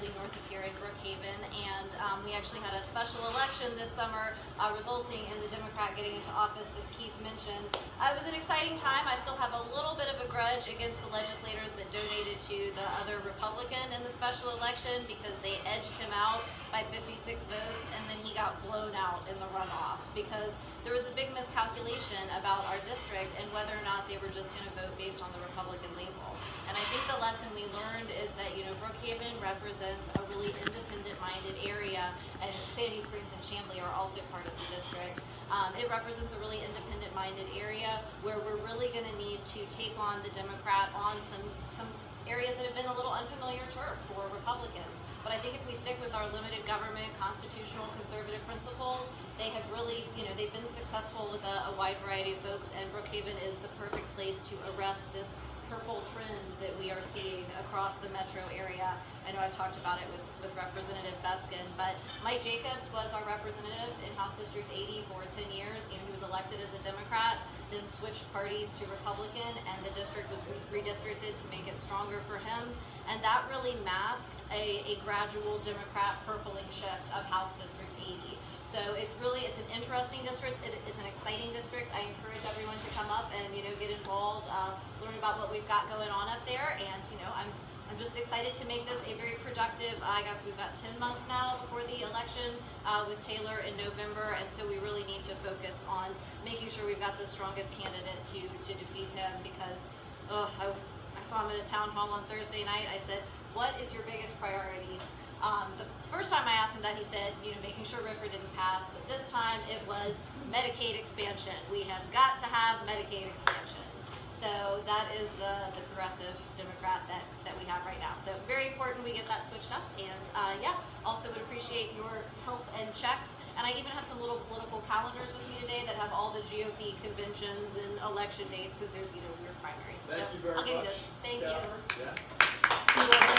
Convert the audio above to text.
directly north of here in Brookhaven, and we actually had a special election this summer resulting in the Democrat getting into office that Keith mentioned. It was an exciting time. I still have a little bit of a grudge against the legislators that donated to the other Republican in the special election because they edged him out by 56 votes, and then he got blown out in the runoff because there was a big miscalculation about our district and whether or not they were just going to vote based on the Republican label. And I think the lesson we learned is that, Brookhaven represents a really independent-minded area, and Sandy Springs and Chamblee are also part of the district. It represents a really independent-minded area where we're really going to need to take on the Democrat on some areas that have been a little unfamiliar turf for Republicans. But I think if we stick with our limited government, constitutional, conservative principles, they have really, they've been successful with a wide variety of folks, and Brookhaven is the perfect place to arrest this purple trend that we are seeing across the metro area. I know I've talked about it with Representative Beskin, but Mike Jacobs was our representative in House District 80 for 10 years. He was elected as a Democrat, then switched parties to Republican, and the district was redistricted to make it stronger for him. And that really masked a gradual Democrat purpling shift of House District 80. So it's an interesting district. It's an exciting district. I encourage everyone to come up and get involved, learn about what we've got going on up there. And I'm just excited to make this a very productive. I guess we've got 10 months now before the election with Taylor in November, and so we really need to focus on making sure we've got the strongest candidate to defeat him. Because I saw him at a town hall on Thursday night. I said, "What is your biggest priority?" The first time I asked him that, he said, making sure Ripper didn't pass, but this time it was Medicaid expansion. We have got to have Medicaid expansion. So that is the progressive Democrat that we have right now. So very important we get that switched up, and also would appreciate your help and checks. And I even have some little political calendars with me today that have all the GOP conventions and election dates, because there's weird primaries. Thank you very I'll give you much. this. Thank you. Yeah.